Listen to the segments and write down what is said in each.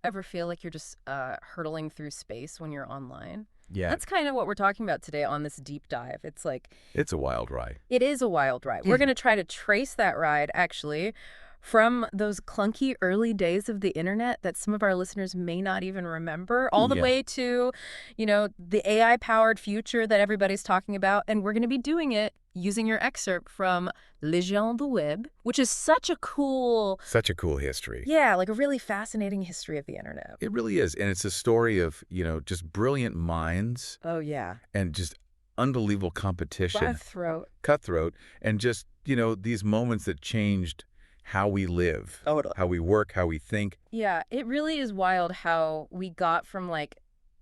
Ever feel like you're just hurtling through space when you're online? Yeah, That's kind of what we're talking about today on this deep dive. It's like, it's a wild ride. it is a wild ride. We're going to try to trace that ride, actually, from those clunky early days of the internet that some of our listeners may not even remember, all the Yeah. way to, the AI-powered future that everybody's talking about. And we're going to be doing it using your excerpt from Les gens du Web, which is such a cool, Such a cool history. yeah, like a really fascinating history of the internet. It really is. And it's a story of, just brilliant minds Oh, yeah. and just unbelievable competition, cutthroat, and just, these moments that changed how we live, Totally. how we work, how we think. Yeah, it really is wild how we got from like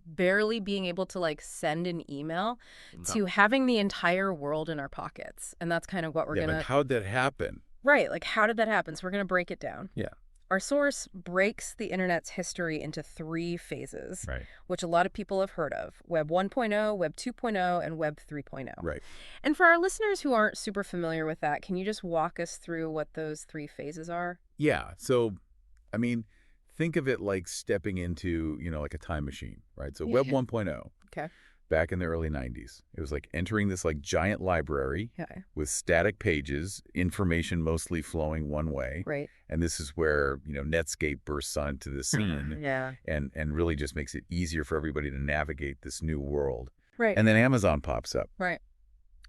barely being able to like send an email to having the entire world in our pockets. And that's kind of what we're Yeah, going but to... how'd that happen? Right, like how did that happen? So we're going to break it down. Yeah. Our source breaks the internet's history into 3 phases, Right. which a lot of people have heard of: Web 1.0, Web 2.0, and Web 3.0. Right. And for our listeners who aren't super familiar with that, can you just walk us through what those 3 phases are? Yeah. So, I mean, think of it like stepping into, like a time machine, right? So Web Yeah. 1.0, Okay. back in the early 90s, it was like entering this like giant library Okay. with static pages, information mostly flowing one way. Right. And this is where, Netscape bursts onto the scene Yeah. and really just makes it easier for everybody to navigate this new world. Right. And then Amazon pops up, Right.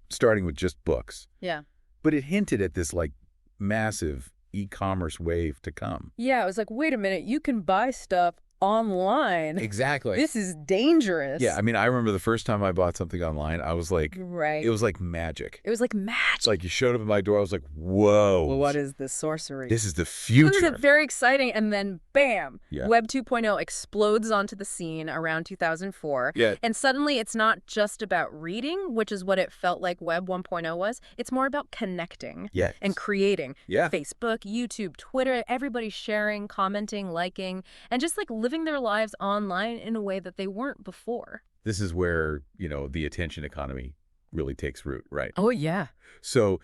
starting with just books. Yeah. But it hinted at this like massive e-commerce wave to come. Yeah, it was like, wait a minute, you can buy stuff online. Exactly. This is dangerous. Yeah, I mean, I remember the first time I bought something online, I was like, Right. it was like magic. It was like magic. It's like you showed up at my door, I was like, whoa. Well, what is this sorcery? This is the This future. is very exciting. And then, bam, Yeah. Web 2.0 explodes onto the scene around 2004. Yeah. And suddenly it's not just about reading, which is what it felt like Web 1.0 was. It's more about connecting Yeah. and creating. Yeah. Facebook, YouTube, Twitter, everybody sharing, commenting, liking, and just like living their lives online in a way that they weren't before. This is where, the attention economy really takes root, right? Oh, yeah. So,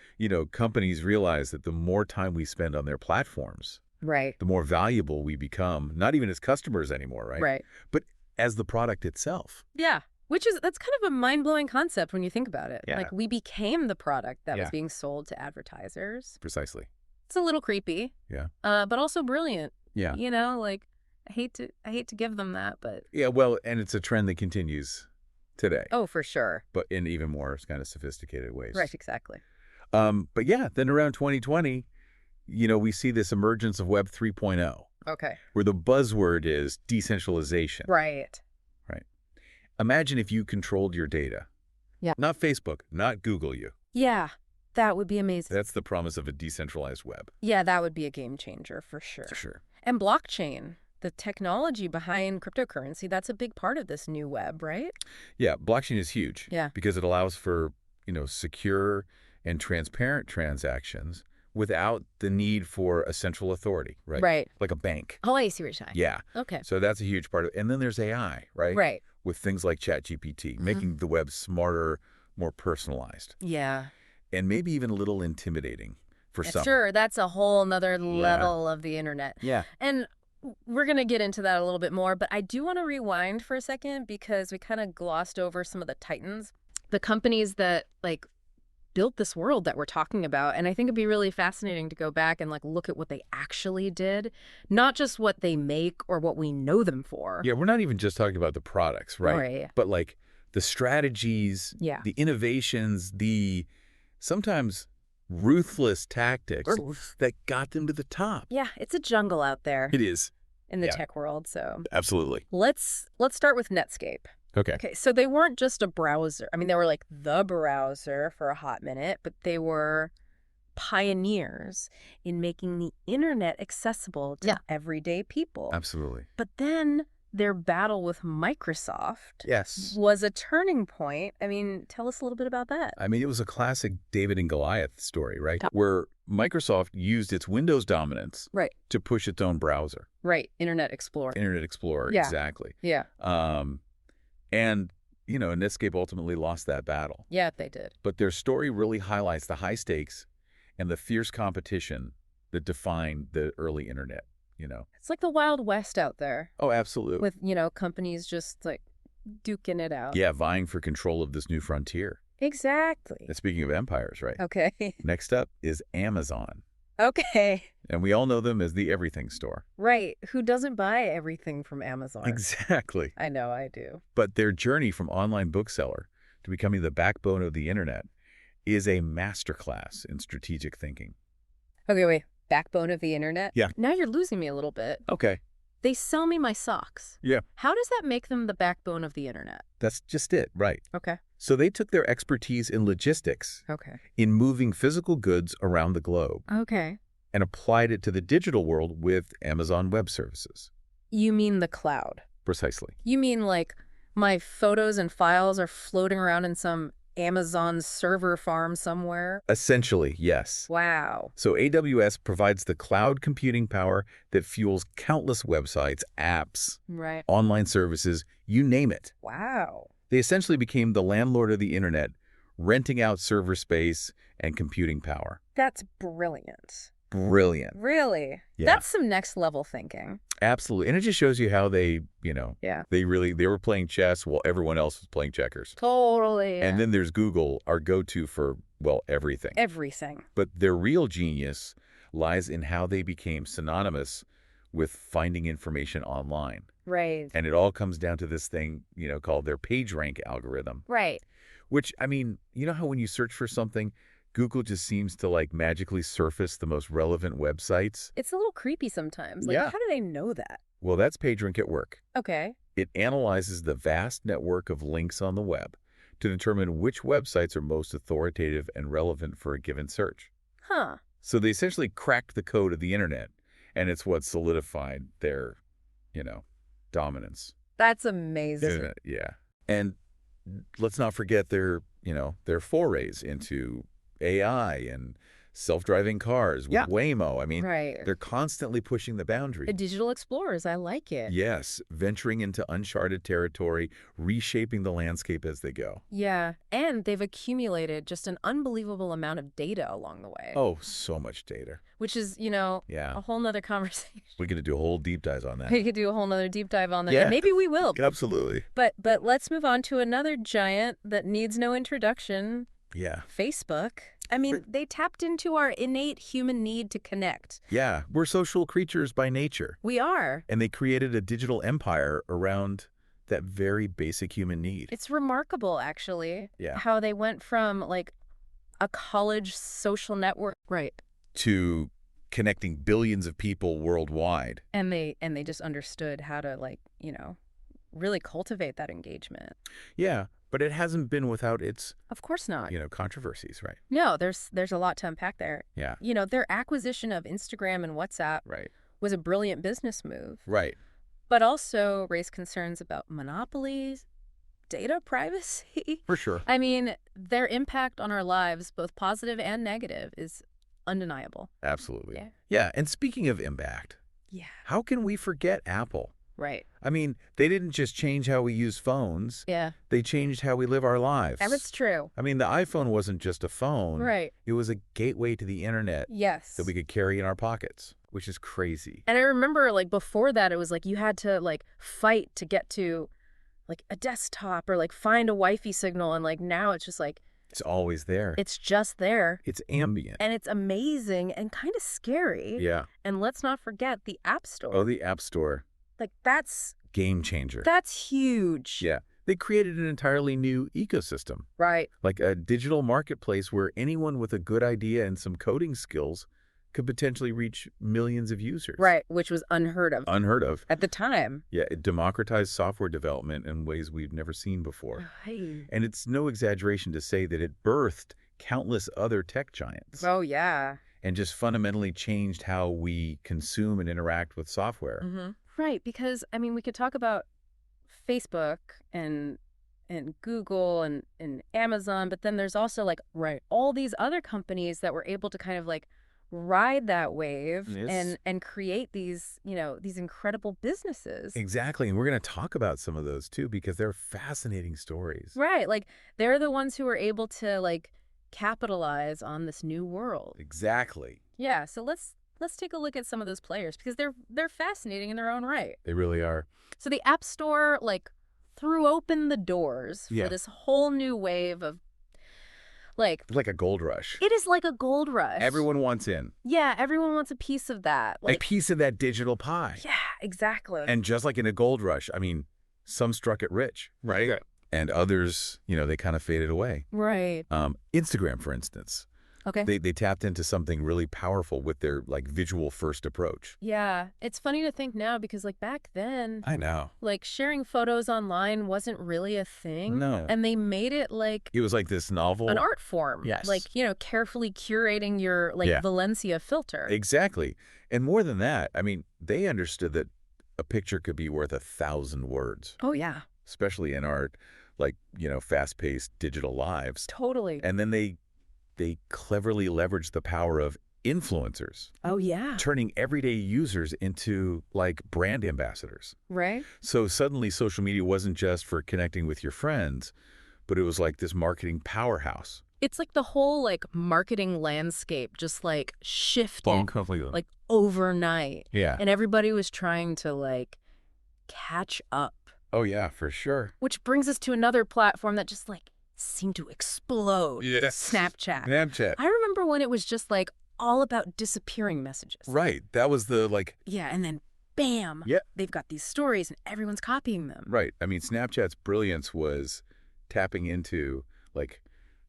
companies realize that the more time we spend on their platforms, Right. the more valuable we become, not even as customers anymore, right? Right. But as the product itself. Yeah. That's kind of a mind-blowing concept when you think about it. Yeah. Like, we became the product that was Yeah. being sold to advertisers. Precisely. It's a little creepy. Yeah. But also brilliant. Yeah. Like I hate to give them that, but Yeah, well, and it's a trend that continues today, oh, for sure. but in even more kind of sophisticated ways. Right, exactly. But yeah, then around 2020, we see this emergence of Web 3.0, Okay. where the buzzword is decentralization. Right. Right. Imagine if you controlled your data. Yeah. Not Facebook, not Google you. Yeah. That would be amazing. That's the promise of a decentralized web. Yeah, that would be a game changer for sure. For sure. And blockchain, the technology behind cryptocurrency, that's a big part of this new web, right? Yeah, blockchain is huge. Yeah. Because it allows for, secure and transparent transactions without the need for a central authority, right? Right. Like a bank. Oh, I see what you're saying. Yeah. Okay. So that's a huge part of it. And then there's AI, right? Right. With things like ChatGPT, making the web smarter, more personalized, Yeah. and maybe even a little intimidating for some. Sure, that's a whole nother level of the internet. Yeah. And we're going to get into that a little bit more, but I do want to rewind for a second because we kind of glossed over some of the titans, the companies that like built this world that we're talking about. And I think it'd be really fascinating to go back and like look at what they actually did, not just what they make or what we know them for. Yeah, we're not even just talking about the products, right? Right. But like the strategies, Yeah. the innovations, the sometimes ruthless tactics that got them to the top. Yeah, it's a jungle out there It is. in the yeah. tech world. So Absolutely. let's start with Netscape. Okay. Okay, so they weren't just a browser. I mean, they were like the browser for a hot minute, but they were pioneers in making the internet accessible to everyday people. Absolutely. But then their battle with Microsoft Yes. was a turning point. I mean, tell us a little bit about that. I mean, it was a classic David and Goliath story, right? Where Microsoft used its Windows dominance Right. to push its own browser. Right, Internet Explorer. Internet Explorer, Yeah. exactly. Yeah. And, Netscape ultimately lost that battle. Yeah, they did. But their story really highlights the high stakes and the fierce competition that defined the early internet. It's like the Wild West out there. Oh, absolutely. With, companies just like duking it out. Yeah, vying for control of this new frontier. Exactly. And speaking of empires, right? Okay. Next up is Amazon. Okay. And we all know them as the everything store. Right. Who doesn't buy everything from Amazon? Exactly. I know, I do. But their journey from online bookseller to becoming the backbone of the internet is a masterclass in strategic thinking. Okay, wait. Backbone of the internet? Yeah. Now you're losing me a little bit. Okay. They sell me my socks. Yeah. How does that make them the backbone of the internet? That's just it, right. Okay. So they took their expertise in logistics, in moving physical goods around the globe, and applied it to the digital world with Amazon Web Services. You mean the cloud? Precisely. You mean like my photos and files are floating around in some Amazon server farm somewhere? Essentially, yes. Wow. So AWS provides the cloud computing power that fuels countless websites, apps, online services, you name it. Wow. They essentially became the landlord of the internet, renting out server space and computing power. That's brilliant. Brilliant. Really? Yeah. That's some next level thinking. Absolutely. And it just shows you how they, they were playing chess while everyone else was playing checkers. Totally. And then there's Google, our go-to for, well, everything. Everything. But their real genius lies in how they became synonymous with finding information online. Right. And it all comes down to this thing, called their PageRank algorithm. Right. Which, you know how when you search for something, Google just seems to magically surface the most relevant websites? It's a little creepy sometimes. How do they know that? Well, that's PageRank at work. Okay. It analyzes the vast network of links on the web to determine which websites are most authoritative and relevant for a given search. Huh. So they essentially cracked the code of the internet, and it's what solidified their, dominance. That's amazing. Yeah. And let's not forget their forays into AI and self-driving cars with Waymo. They're constantly pushing the boundary. Digital explorers, I like it. Yes, venturing into uncharted territory, reshaping the landscape as they go. Yeah, and they've accumulated just an unbelievable amount of data along the way. Oh, so much data. Which is, a whole nother conversation. We're going to do a whole deep dive on that. We could do a whole nother deep dive on that. Yeah. And maybe we will. Absolutely. But let's move on to another giant that needs no introduction. Yeah. Facebook. They tapped into our innate human need to connect. Yeah, we're social creatures by nature. We are. And they created a digital empire around that very basic human need. It's remarkable, actually, Yeah. how they went from, a college social network. Right. To connecting billions of people worldwide. And they just understood how to, really cultivate that engagement. Yeah. But it hasn't been without its, of course not, controversies, right? No, there's a lot to unpack there. Yeah. Their acquisition of Instagram and WhatsApp was a brilliant business move. Right. But also raised concerns about monopolies, data privacy. For sure. Their impact on our lives, both positive and negative, is undeniable. Absolutely. Yeah. Yeah. And speaking of impact, how can we forget Apple? Right. They didn't just change how we use phones. Yeah. They changed how we live our lives. And it's true. The iPhone wasn't just a phone. Right. It was a gateway to the internet. Yes. That we could carry in our pockets, which is crazy. And I remember, before that, it was you had to, fight to get to, a desktop or, find a Wi-Fi signal. And, now it's just, it's always there. It's just there. It's ambient. And it's amazing and kind of scary. Yeah. And let's not forget the App Store. Oh, the App Store. That's... game changer. That's huge. Yeah. They created an entirely new ecosystem. Right. Like a digital marketplace where anyone with a good idea and some coding skills could potentially reach millions of users. Right, which was unheard of. Unheard of. At the time. Yeah, it democratized software development in ways we've never seen before. Right. And it's no exaggeration to say that it birthed countless other tech giants. Oh, yeah. And just fundamentally changed how we consume and interact with software. Mm-hmm. Right, because, we could talk about Facebook and Google and Amazon, but then there's also, all these other companies that were able to kind of, ride that wave and create these, these incredible businesses. Exactly, and we're going to talk about some of those, too, because they're fascinating stories. Right, they're the ones who were able to, capitalize on this new world. Exactly. Yeah, so let's let's take a look at some of those players because they're fascinating in their own right. They really are. So the App Store, like, threw open the doors for this whole new wave of, like a gold rush. It is like a gold rush. Everyone wants in. Yeah, everyone wants a piece of that. Like, a piece of that digital pie. Yeah, exactly. And just like in a gold rush, I mean, some struck it rich, right? Yeah. And others, they kind of faded away. Right. Instagram, for instance. Okay. They tapped into something really powerful with their, like, visual-first approach. Yeah. It's funny to think now because, like, back then... I know. Like, sharing photos online wasn't really a thing. No. And they made it, like... It was like this novel... An art form. Yes. Like, carefully curating your, like, Valencia filter. Exactly. And more than that, I mean, they understood that a picture could be worth 1,000 words. Oh, yeah. Especially in our, like, fast-paced digital lives. Totally. And then they cleverly leveraged the power of influencers. Oh, yeah. Turning everyday users into, like, brand ambassadors. Right. So suddenly social media wasn't just for connecting with your friends, but it was like this marketing powerhouse. It's like the whole, like, marketing landscape just, like, shifted, Completely. like, overnight. Yeah. And everybody was trying to, like, catch up. Oh, yeah, for sure. Which brings us to another platform that just, like, seemed to explode. Yes. Snapchat. I remember when it was just, like, all about disappearing messages. Right. That was the, like... Yeah, and then, bam, they've got these stories and everyone's copying them. Right. I mean, Snapchat's brilliance was tapping into, like,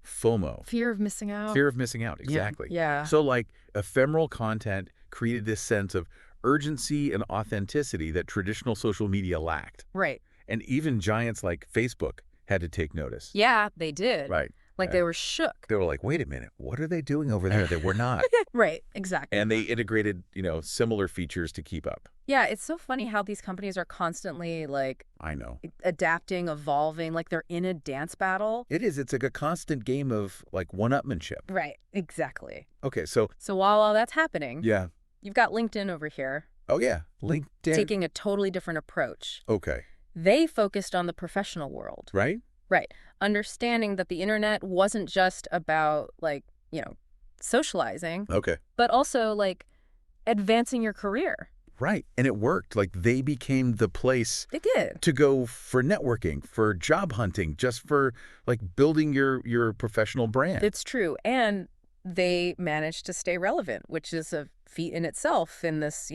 FOMO. Fear of missing out. Fear of missing out, exactly. Yeah. So, like, ephemeral content created this sense of urgency and authenticity that traditional social media lacked. Right. And even giants like Facebook had to take notice. Yeah, they did. Right. Like, they were shook. They were like, wait a minute, what are they doing over there that we're not? Right, exactly. And they integrated, similar features to keep up. Yeah, it's so funny how these companies are constantly, like... I know. Adapting, evolving, like they're in a dance battle. It is. It's like a constant game of, like, one-upmanship. Right, exactly. Okay, so... So while all that's happening... Yeah. You've got LinkedIn over here. Oh, yeah. LinkedIn. Taking a totally different approach. Okay. They focused on the professional world. Right? Right. Understanding that the internet wasn't just about, like, socializing. Okay. But also, like, advancing your career. Right. And it worked. Like, they became the place... They did. ...to go for networking, for job hunting, just for, like, building your professional brand. It's true. And they managed to stay relevant, which is a feat in itself in this,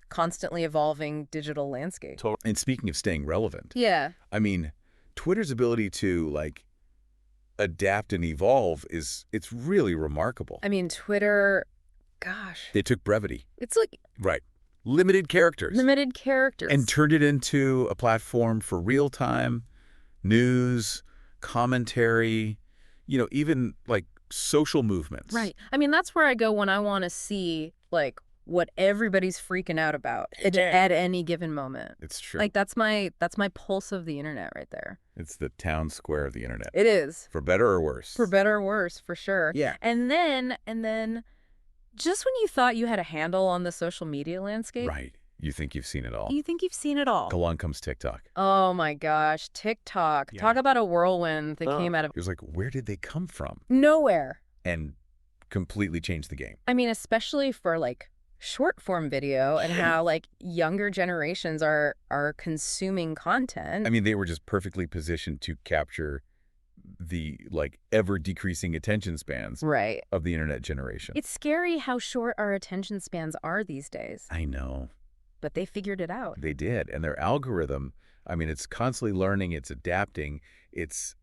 constantly evolving digital landscape. And speaking of staying relevant. Yeah. I mean, Twitter's ability to, like, adapt and evolve it's really remarkable. I mean, Twitter, gosh. They took brevity. It's like... Right. Limited characters. Limited characters. And turned it into a platform for real-time news, commentary, even, like, social movements. Right. I mean, that's where I go when I want to see, like, what everybody's freaking out about at any given moment. It's true. Like, that's my pulse of the internet right there. It's the town square of the internet. It is. For better or worse. For better or worse, for sure. Yeah. And then just when you thought you had a handle on the social media landscape. Right. You think you've seen it all. You think you've seen it all. Along comes TikTok. Oh, my gosh. TikTok. Yeah. Talk about a whirlwind that came out of... It was like, where did they come from? Nowhere. And completely changed the game. I mean, especially for, like, short form video and how, like, younger generations are consuming content. I mean, they were just perfectly positioned to capture the, like, ever decreasing attention spans of the internet generation. It's scary how short our attention spans are these days. I know. But they figured it out. They did. And their algorithm, I mean, it's constantly learning, it's adapting, it's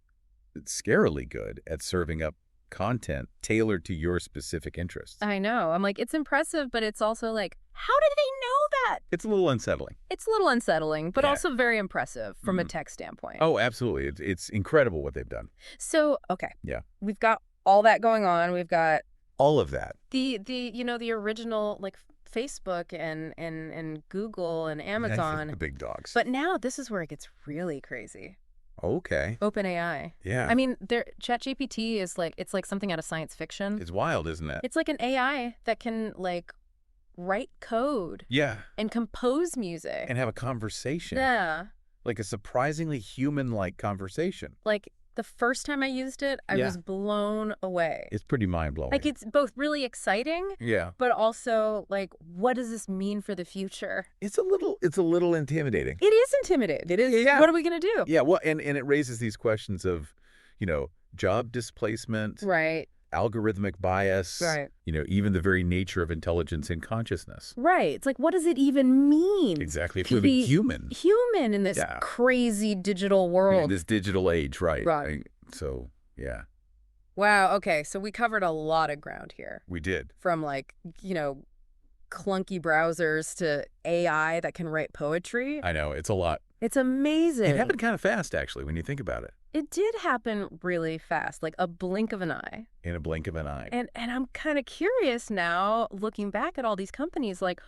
scarily good at serving up content tailored to your specific interests. I know. I'm like, it's impressive, but it's also like, how did they know that? It's a little unsettling. It's a little unsettling, but also very impressive from a tech standpoint. Oh, absolutely. It's incredible what they've done. So, okay. Yeah. We've got all that going on. We've got all of that. The original, like, Facebook and Google and Amazon. The big dogs. But now this is where it gets really crazy. Okay. OpenAI. Yeah. I mean, ChatGPT is like, it's like something out of science fiction. It's wild, isn't it? It's like an AI that can, like, write code. Yeah. And compose music. And have a conversation. Yeah. Like a surprisingly human-like conversation. Like The first time I used it, I was blown away. It's pretty mind-blowing. Like, it's both really exciting, but also, like, what does this mean for the future? It's a little intimidating. It is intimidating. It is, What are we going to do? Yeah, well, and it raises these questions of, job displacement. Right. Algorithmic bias, right. Even the very nature of intelligence and consciousness. Right. It's like, what does it even mean? Exactly. If we're human. Human in this crazy digital world. In this digital age, right. Right. So, yeah. Wow. Okay. So we covered a lot of ground here. We did. From like, clunky browsers to AI that can write poetry. I know. It's a lot. It's amazing. It happened kind of fast, actually, when you think about it. It did happen really fast, like a blink of an eye. In a blink of an eye. And I'm kind of curious now, looking back at all these companies, like,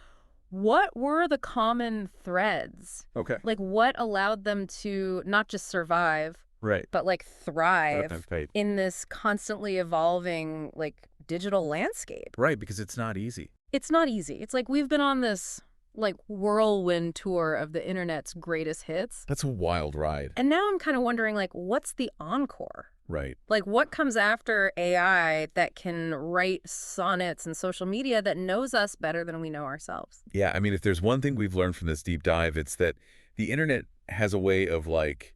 what were the common threads? Okay. Like, what allowed them to not just survive, right, but, like, thrive in this constantly evolving, like, digital landscape? Right, because it's not easy. It's not easy. It's like we've been on this like whirlwind tour of the internet's greatest hits. That's a wild ride. And now I'm kind of wondering, like, what's the encore? Right. Like, what comes after AI that can write sonnets and social media that knows us better than we know ourselves? Yeah, I mean, if there's one thing we've learned from this deep dive, it's that the internet has a way of, like,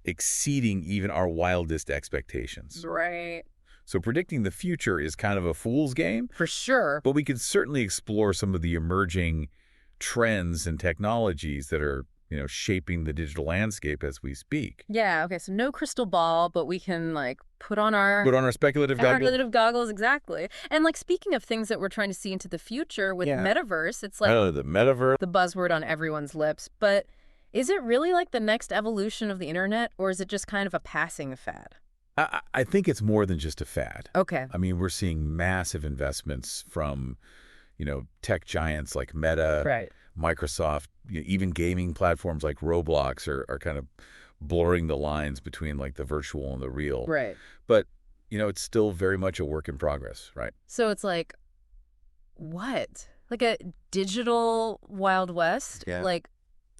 exceeding even our wildest expectations. Right. So predicting the future is kind of a fool's game. For sure. But we could certainly explore some of the emerging trends and technologies that are, shaping the digital landscape as we speak. Yeah, okay, so no crystal ball, but we can, like, put on our speculative goggles. Speculative goggles, exactly. And, like, speaking of things that we're trying to see into the future with Metaverse, it's like... Oh, the Metaverse. The buzzword on everyone's lips. But is it really, like, the next evolution of the internet, or is it just kind of a passing fad? I think it's more than just a fad. Okay. I mean, we're seeing massive investments from, tech giants like Meta, Microsoft, even gaming platforms like Roblox are kind of blurring the lines between like the virtual and the real. Right. But, it's still very much a work in progress, right? So it's like, what? Like a digital Wild West? Yeah. Like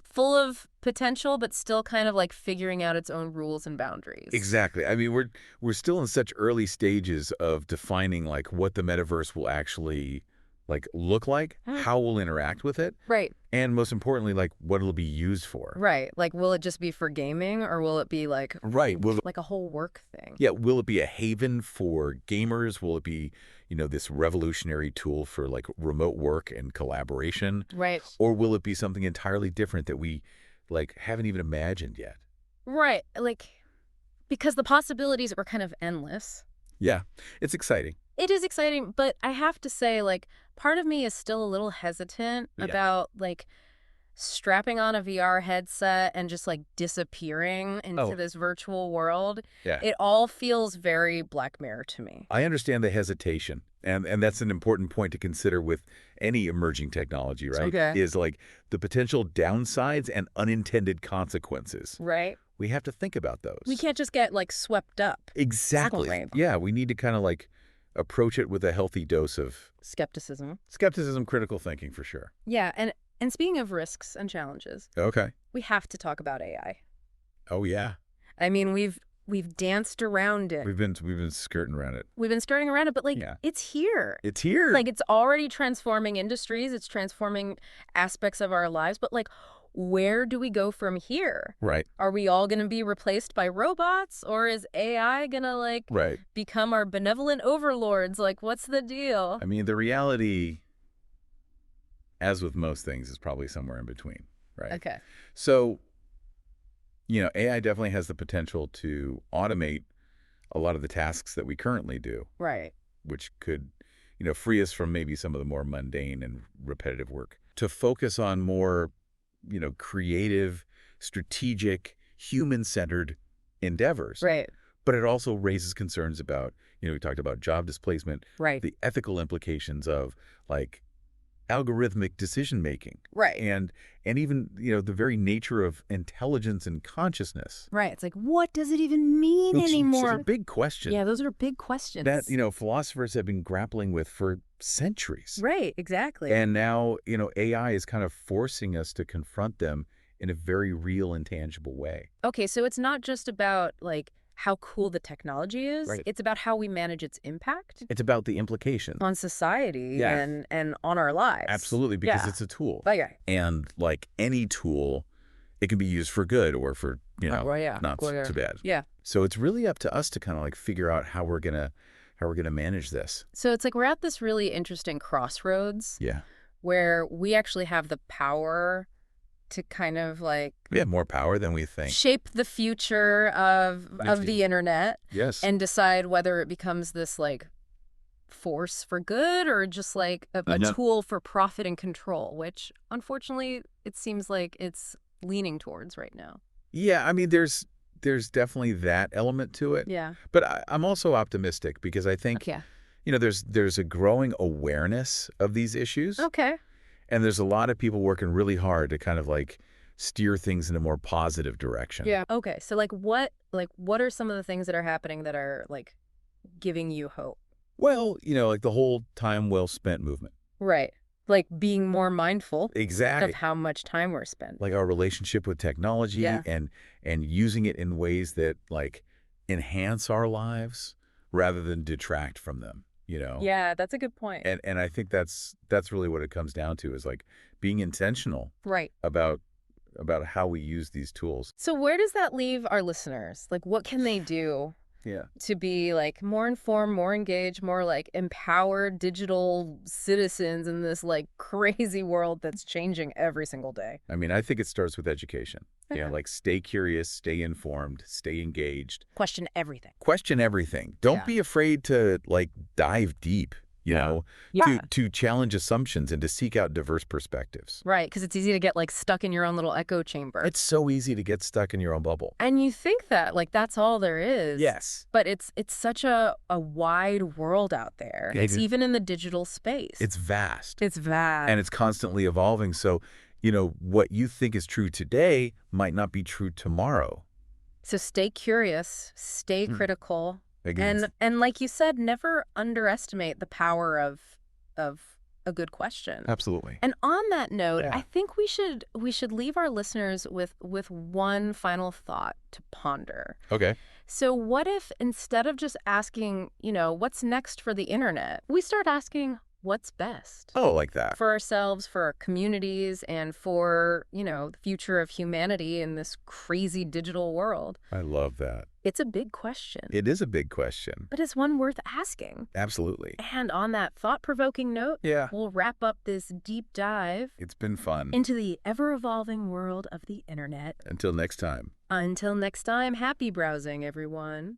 full of potential, but still kind of like figuring out its own rules and boundaries. Exactly. I mean, we're still in such early stages of defining like what the metaverse will actually like look like, how we'll interact with it. Right. And most importantly, like what it'll be used for. Right. Like, will it just be for gaming or will it be like, like a whole work thing? Yeah. Will it be a haven for gamers? Will it be, this revolutionary tool for like remote work and collaboration? Right. Or will it be something entirely different that we like haven't even imagined yet? Right. Like, because the possibilities are kind of endless. Yeah. It's exciting. It is exciting, but I have to say, like, part of me is still a little hesitant about, like, strapping on a VR headset and just, like, disappearing into this virtual world. Yeah. It all feels very Black Mirror to me. I understand the hesitation, and that's an important point to consider with any emerging technology, right? Okay. Is, like, the potential downsides and unintended consequences. Right. We have to think about those. We can't just get, like, swept up. Exactly. Yeah, we need to kind of, like, approach it with a healthy dose of skepticism, critical thinking for sure. Yeah, and speaking of risks and challenges, we have to talk about AI. Oh yeah. I mean, we've danced around it. We've been skirting around it. We've been skirting around it, but like it's here. It's here. Like it's already transforming industries. It's transforming aspects of our lives. But like, where do we go from here? Right. Are we all going to be replaced by robots, or is AI going to like become our benevolent overlords? Like, what's the deal? I mean, the reality, as with most things, is probably somewhere in between, right? Okay. So, AI definitely has the potential to automate a lot of the tasks that we currently do. Right. Which could, free us from maybe some of the more mundane and repetitive work to focus on more creative, strategic, human-centered endeavors. Right. But it also raises concerns about, we talked about job displacement, right? The ethical implications of like algorithmic decision-making. Right. And even, the very nature of intelligence and consciousness. Right. It's like, what does it even mean anymore? It's a big question. Yeah, those are big questions. That, philosophers have been grappling with for centuries. Right, exactly. And now, AI is kind of forcing us to confront them in a very real and tangible way. Okay, so it's not just about, like, how cool the technology is. Right. It's about how we manage its impact It's about the implications. on society Yeah. and on our lives. Absolutely, because it's a tool. Okay. And like any tool, it can be used for good or for, not so bad. Yeah. So it's really up to us to kind of like figure out how we're gonna manage this. So it's like we're at this really interesting crossroads Yeah. where we actually have the power to kind of like We have more power than we think. shape the future of the internet Yes. and decide whether it becomes this like force for good or just like a tool for profit and control, which unfortunately it seems like it's leaning towards right now. Yeah, I mean, there's definitely that element to it. Yeah. But I'm also optimistic because I think, Yeah. there's a growing awareness of these issues. Okay. And there's a lot of people working really hard to kind of like steer things in a more positive direction. Yeah. Okay. So what are some of the things that are happening that are like giving you hope? Well, like the whole time well spent movement. Right. Like being more mindful Exactly. of how much time we're spending. Like our relationship with technology Yeah. and using it in ways that like enhance our lives rather than detract from them, Yeah, that's a good point. And I think that's really what it comes down to is like being intentional Right. about how we use these tools. So where does that leave our listeners? Like what can they do Yeah. to be like more informed, more engaged, more like empowered digital citizens in this like crazy world that's changing every single day? I mean, I think it starts with education. Okay. Like stay curious, stay informed, stay engaged. Question everything. Question everything. Don't be afraid to like dive deep, Yeah. to challenge assumptions and to seek out diverse perspectives. Right, because it's easy to get like stuck in your own little echo chamber. It's so easy to get stuck in your own bubble. And you think that like that's all there is. Yes. But it's such a wide world out there. It's even in the digital space. It's vast. It's vast. And it's constantly evolving. So, what you think is true today might not be true tomorrow. So stay curious, stay critical. Again, And like you said, never underestimate the power of a good question. absolutely. And on that note, I think we should leave our listeners with one final thought to ponder. Okay. So what if instead of just asking, what's next for the internet, we start asking what's best? Oh, like that. For ourselves, for our communities, and for, the future of humanity in this crazy digital world. I love that. It's a big question. It is a big question. But it's one worth asking. Absolutely. And on that thought-provoking note, we'll wrap up this deep dive. It's been fun. Into the ever-evolving world of the internet. Until next time. Until next time, happy browsing, everyone.